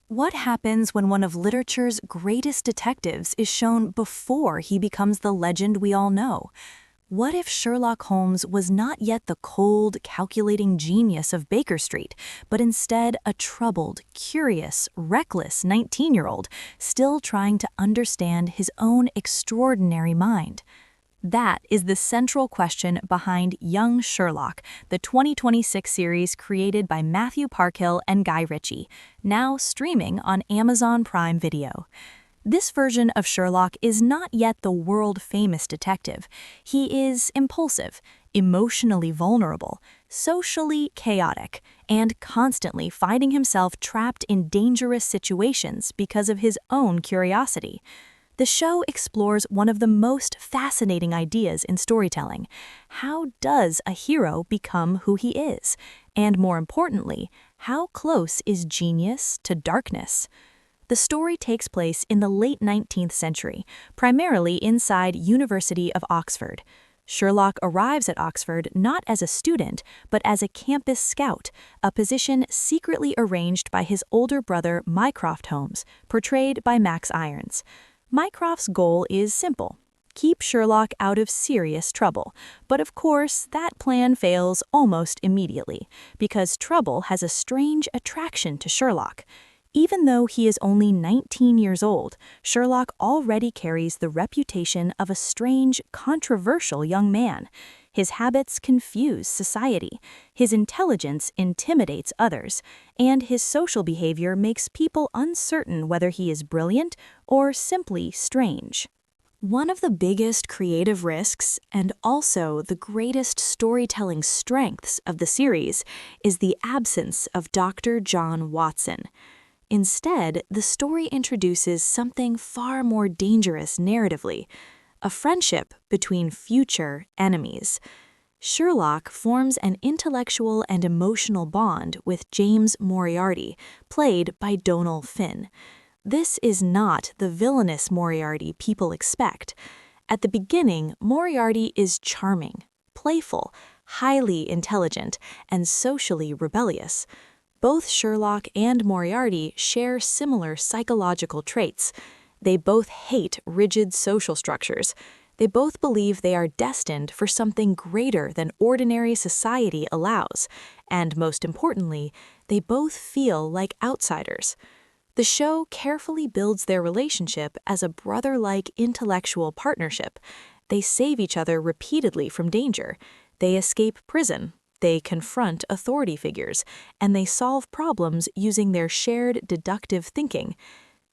What happens when one of literature's greatest detectives is shown before he becomes the legend we all know? What if Sherlock Holmes was not yet the cold, calculating genius of Baker Street, but instead a troubled, curious, reckless 19-year-old, still trying to understand his own extraordinary mind? That is the central question behind Young Sherlock, the 2026 series created by Matthew Parkhill and Guy Ritchie, now streaming on Amazon Prime Video. This version of Sherlock is not yet the world-famous detective. He is impulsive, emotionally vulnerable, socially chaotic, and constantly finding himself trapped in dangerous situations because of his own curiosity. The show explores one of the most fascinating ideas in storytelling. How does a hero become who he is? And more importantly, how close is genius to darkness? The story takes place in the late 19th century, primarily inside University of Oxford. Sherlock arrives at Oxford not as a student, but as a campus scout, a position secretly arranged by his older brother Mycroft Holmes, portrayed by Max Irons. Mycroft's goal is simple: keep Sherlock out of serious trouble. But of course, that plan fails almost immediately, because trouble has a strange attraction to Sherlock. Even though he is only 19 years old, Sherlock already carries the reputation of a strange, controversial young man. His habits confuse society, his intelligence intimidates others, and his social behavior makes people uncertain whether he is brilliant or simply strange. One of the biggest creative risks, and also the greatest storytelling strengths of the series, is the absence of Dr. John Watson. Instead, the story introduces something far more dangerous narratively: a friendship between future enemies. Sherlock forms an intellectual and emotional bond with James Moriarty, played by Donal Finn. This is not the villainous Moriarty people expect. At the beginning, Moriarty is charming, playful, highly intelligent, and socially rebellious. Both Sherlock and Moriarty share similar psychological traits. They both hate rigid social structures. They both believe they are destined for something greater than ordinary society allows. And most importantly, they both feel like outsiders. The show carefully builds their relationship as a brother-like intellectual partnership. They save each other repeatedly from danger. They escape prison. They confront authority figures, and they solve problems using their shared deductive thinking.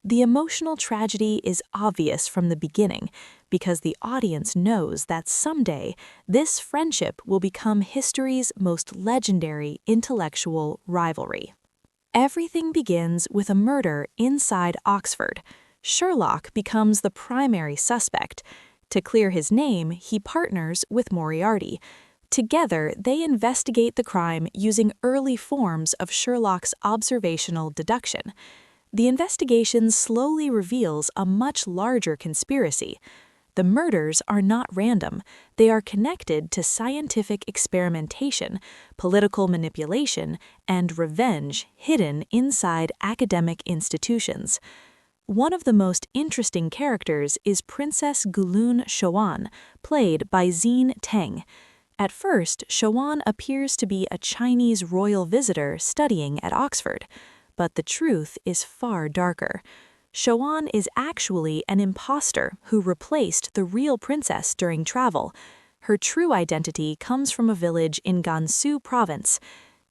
The emotional tragedy is obvious from the beginning, because the audience knows that someday this friendship will become history's most legendary intellectual rivalry. Everything begins with a murder inside Oxford. Sherlock becomes the primary suspect. To clear his name, he partners with Moriarty. Together, they investigate the crime using early forms of Sherlock's observational deduction. The investigation slowly reveals a much larger conspiracy. The murders are not random. They are connected to scientific experimentation, political manipulation, and revenge hidden inside academic institutions. One of the most interesting characters is Princess Gulun Showan, played by Xin Teng. At first, Showan appears to be a Chinese royal visitor studying at Oxford, but the truth is far darker. Showan is actually an imposter who replaced the real princess during travel. Her true identity comes from a village in Gansu province.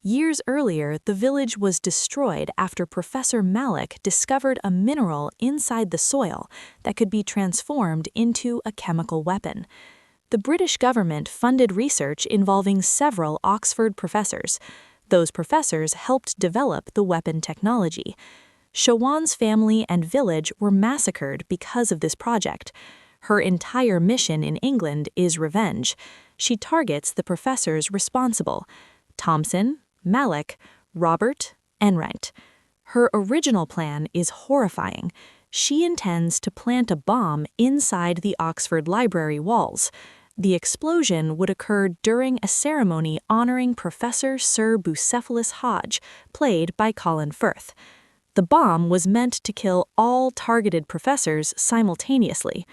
Years earlier, the village was destroyed after Professor Malik discovered a mineral inside the soil that could be transformed into a chemical weapon. The British government funded research involving several Oxford professors. Those professors helped develop the weapon technology. Showan's family and village were massacred because of this project. Her entire mission in England is revenge. She targets the professors responsible: Thompson, Malik, Robert, Enright. Her original plan is horrifying. She intends to plant a bomb inside the Oxford Library walls. The explosion would occur during a ceremony honoring Professor Sir Bucephalus Hodge, played by Colin Firth. The bomb was meant to kill all targeted professors simultaneously.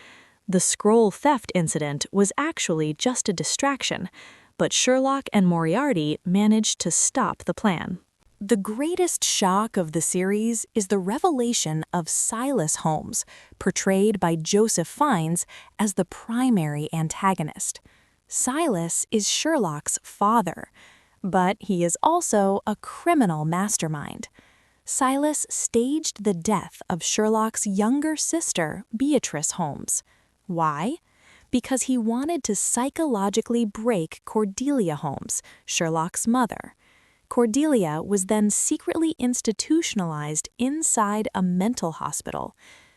The scroll theft incident was actually just a distraction, but Sherlock and Moriarty managed to stop the plan. The greatest shock of the series is the revelation of Silas Holmes, portrayed by Joseph Fiennes as the primary antagonist. Silas is Sherlock's father, but he is also a criminal mastermind. Silas staged the death of Sherlock's younger sister, Beatrice Holmes. Why? Because he wanted to psychologically break Cordelia Holmes, Sherlock's mother. Cordelia was then secretly institutionalized inside a mental hospital.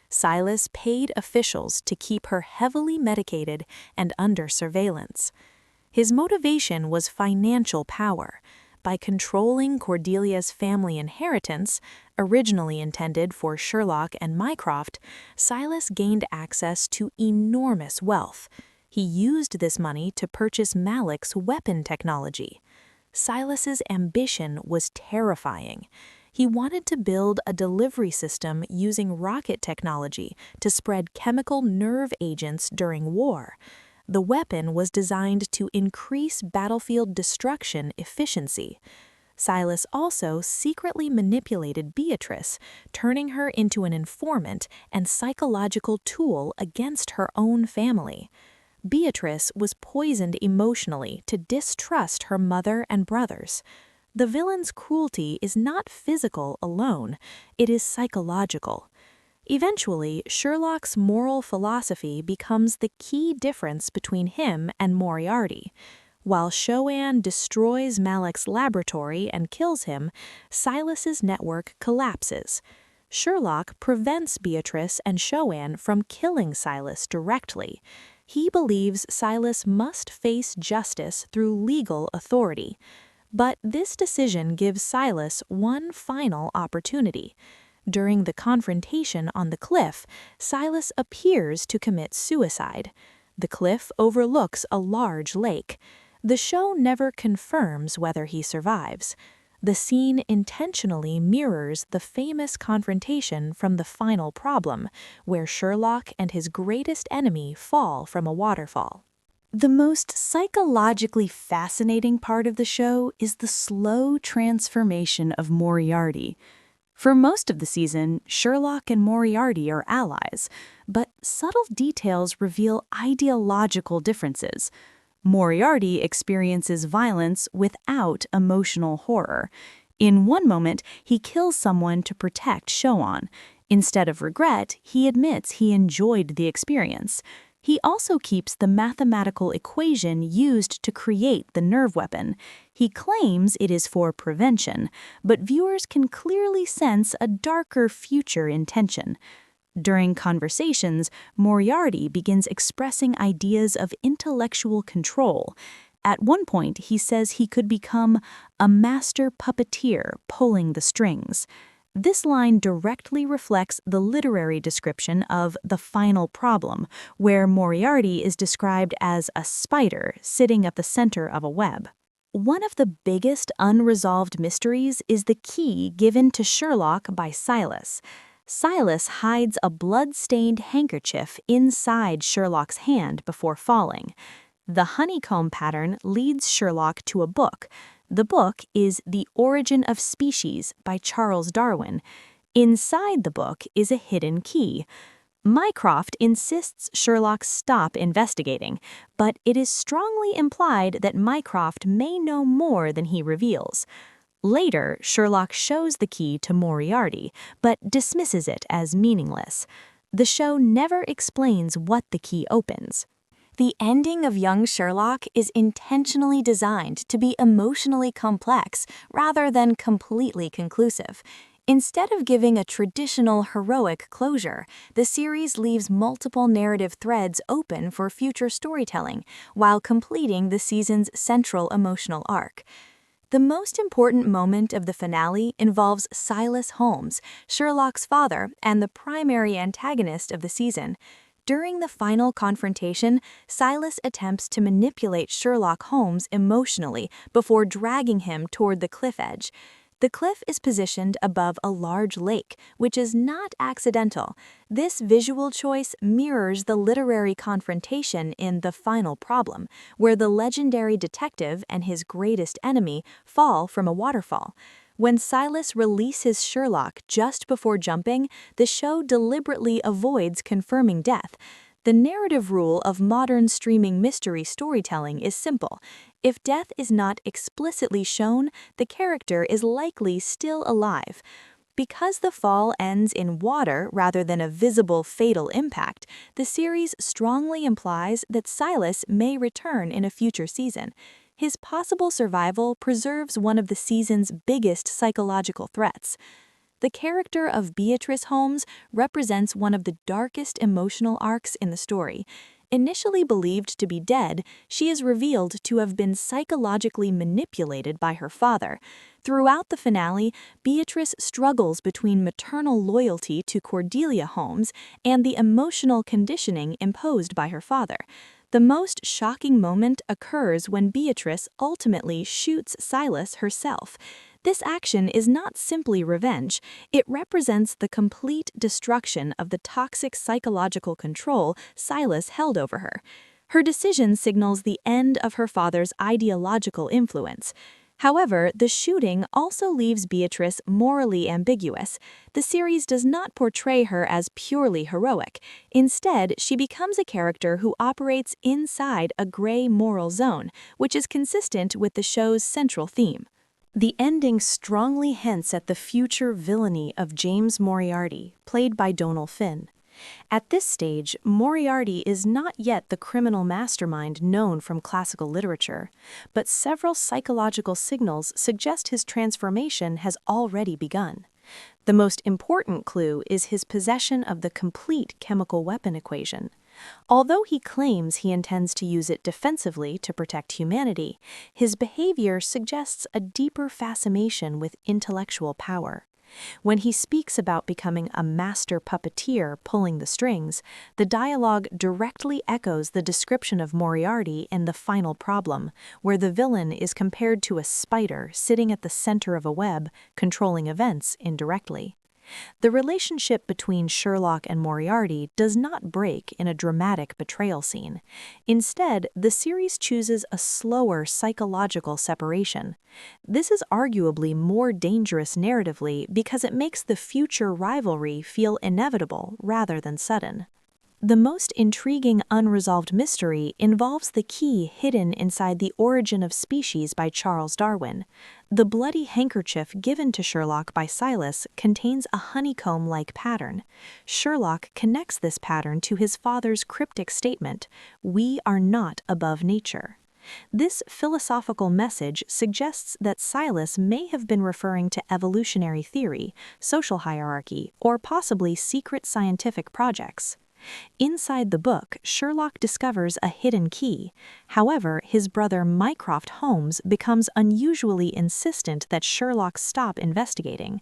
Silas paid officials to keep her heavily medicated and under surveillance. His motivation was financial power. By controlling Cordelia's family inheritance, originally intended for Sherlock and Mycroft, Silas gained access to enormous wealth. He used this money to purchase Malik's weapon technology. Silas's ambition was terrifying. He wanted to build a delivery system using rocket technology to spread chemical nerve agents during war. The weapon was designed to increase battlefield destruction efficiency. Silas also secretly manipulated Beatrice, turning her into an informant and psychological tool against her own family. Beatrice was poisoned emotionally to distrust her mother and brothers. The villain's cruelty is not physical alone, it is psychological. Eventually, Sherlock's moral philosophy becomes the key difference between him and Moriarty. While Chowan destroys Malik's laboratory and kills him, Silas's network collapses. Sherlock prevents Beatrice and Chowan from killing Silas directly. He believes Silas must face justice through legal authority. But this decision gives Silas one final opportunity. During the confrontation on the cliff, Silas appears to commit suicide. The cliff overlooks a large lake. The show never confirms whether he survives. The scene intentionally mirrors the famous confrontation from The Final Problem, where Sherlock and his greatest enemy fall from a waterfall. The most psychologically fascinating part of the show is the slow transformation of Moriarty. For most of the season, Sherlock and Moriarty are allies, but subtle details reveal ideological differences. Moriarty experiences violence without emotional horror. In one moment, he kills someone to protect Chowan. Instead of regret, he admits he enjoyed the experience. He also keeps the mathematical equation used to create the nerve weapon. He claims it is for prevention, but viewers can clearly sense a darker future intention. During conversations, Moriarty begins expressing ideas of intellectual control. At one point, he says he could become a master puppeteer pulling the strings. This line directly reflects the literary description of The Final Problem, where Moriarty is described as a spider sitting at the center of a web. One of the biggest unresolved mysteries is the key given to Sherlock by Silas. Silas hides a blood-stained handkerchief inside Sherlock's hand before falling. The honeycomb pattern leads Sherlock to a book. The book is The Origin of Species by Charles Darwin. Inside the book is a hidden key. Mycroft insists Sherlock stop investigating, but it is strongly implied that Mycroft may know more than he reveals. Later, Sherlock shows the key to Moriarty, but dismisses it as meaningless. The show never explains what the key opens. The ending of Young Sherlock is intentionally designed to be emotionally complex rather than completely conclusive. Instead of giving a traditional heroic closure, the series leaves multiple narrative threads open for future storytelling while completing the season's central emotional arc. The most important moment of the finale involves Silas Holmes, Sherlock's father and the primary antagonist of the season. During the final confrontation, Silas attempts to manipulate Sherlock Holmes emotionally before dragging him toward the cliff edge. The cliff is positioned above a large lake, which is not accidental. This visual choice mirrors the literary confrontation in The Final Problem, where the legendary detective and his greatest enemy fall from a waterfall. When Silas releases Sherlock just before jumping, the show deliberately avoids confirming death. The narrative rule of modern streaming mystery storytelling is simple. If death is not explicitly shown, the character is likely still alive. Because the fall ends in water rather than a visible fatal impact, the series strongly implies that Silas may return in a future season. His possible survival preserves one of the season's biggest psychological threats. The character of Beatrice Holmes represents one of the darkest emotional arcs in the story. Initially believed to be dead, she is revealed to have been psychologically manipulated by her father. Throughout the finale, Beatrice struggles between maternal loyalty to Cordelia Holmes and the emotional conditioning imposed by her father. The most shocking moment occurs when Beatrice ultimately shoots Silas herself. This action is not simply revenge, it represents the complete destruction of the toxic psychological control Silas held over her. Her decision signals the end of her father's ideological influence. However, the shooting also leaves Beatrice morally ambiguous. The series does not portray her as purely heroic. Instead, she becomes a character who operates inside a gray moral zone, which is consistent with the show's central theme. The ending strongly hints at the future villainy of James Moriarty, played by Donal Finn. At this stage, Moriarty is not yet the criminal mastermind known from classical literature, but several psychological signals suggest his transformation has already begun. The most important clue is his possession of the complete chemical weapon equation. Although he claims he intends to use it defensively to protect humanity, his behavior suggests a deeper fascination with intellectual power. When he speaks about becoming a master puppeteer pulling the strings, the dialogue directly echoes the description of Moriarty in The Final Problem, where the villain is compared to a spider sitting at the center of a web, controlling events indirectly. The relationship between Sherlock and Moriarty does not break in a dramatic betrayal scene. Instead, the series chooses a slower psychological separation. This is arguably more dangerous narratively because it makes the future rivalry feel inevitable rather than sudden. The most intriguing unresolved mystery involves the key hidden inside The Origin of Species by Charles Darwin. The bloody handkerchief given to Sherlock by Silas contains a honeycomb-like pattern. Sherlock connects this pattern to his father's cryptic statement, "We are not above nature." This philosophical message suggests that Silas may have been referring to evolutionary theory, social hierarchy, or possibly secret scientific projects. Inside the book, Sherlock discovers a hidden key. However, his brother Mycroft Holmes becomes unusually insistent that Sherlock stop investigating.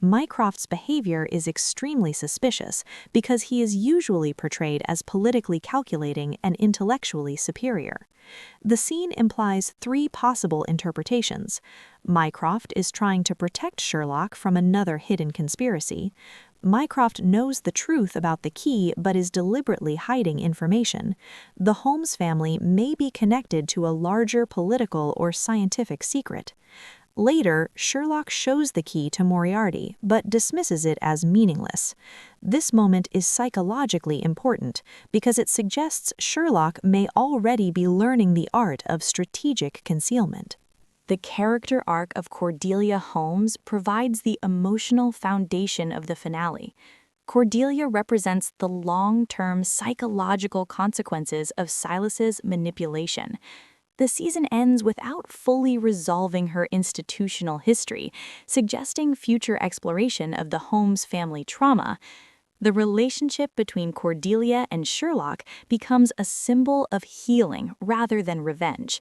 Mycroft's behavior is extremely suspicious because he is usually portrayed as politically calculating and intellectually superior. The scene implies three possible interpretations. Mycroft is trying to protect Sherlock from another hidden conspiracy. Mycroft knows the truth about the key but is deliberately hiding information. The Holmes family may be connected to a larger political or scientific secret. Later, Sherlock shows the key to Moriarty, but dismisses it as meaningless. This moment is psychologically important because it suggests Sherlock may already be learning the art of strategic concealment. The character arc of Cordelia Holmes provides the emotional foundation of the finale. Cordelia represents the long-term psychological consequences of Silas's manipulation. The season ends without fully resolving her institutional history, suggesting future exploration of the Holmes family trauma. The relationship between Cordelia and Sherlock becomes a symbol of healing rather than revenge.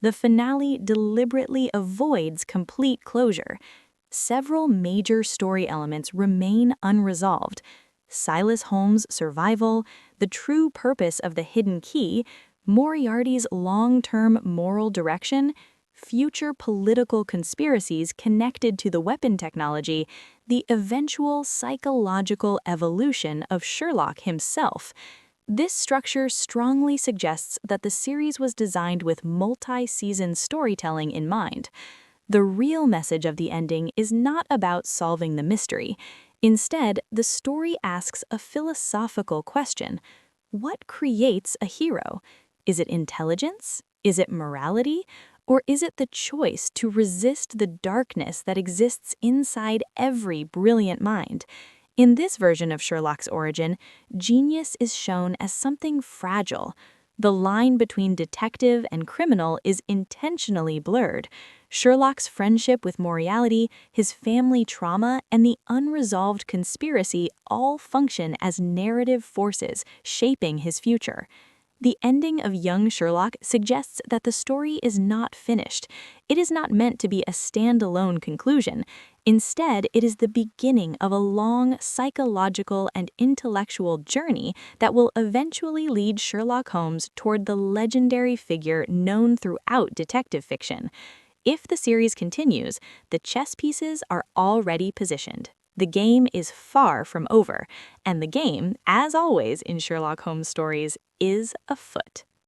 The finale deliberately avoids complete closure. Several major story elements remain unresolved. Silas Holmes' survival, the true purpose of the hidden key, Moriarty's long-term moral direction, future political conspiracies connected to the weapon technology, the eventual psychological evolution of Sherlock himself. This structure strongly suggests that the series was designed with multi-season storytelling in mind. The real message of the ending is not about solving the mystery. Instead, the story asks a philosophical question. What creates a hero? Is it intelligence? Is it morality? Or is it the choice to resist the darkness that exists inside every brilliant mind? In this version of Sherlock's origin, genius is shown as something fragile. The line between detective and criminal is intentionally blurred. Sherlock's friendship with Moriarty, his family trauma, and the unresolved conspiracy all function as narrative forces shaping his future. The ending of Young Sherlock suggests that the story is not finished. It is not meant to be a standalone conclusion. Instead, it is the beginning of a long psychological and intellectual journey that will eventually lead Sherlock Holmes toward the legendary figure known throughout detective fiction. If the series continues, the chess pieces are already positioned. The game is far from over, and the game, as always in Sherlock Holmes stories, is afoot.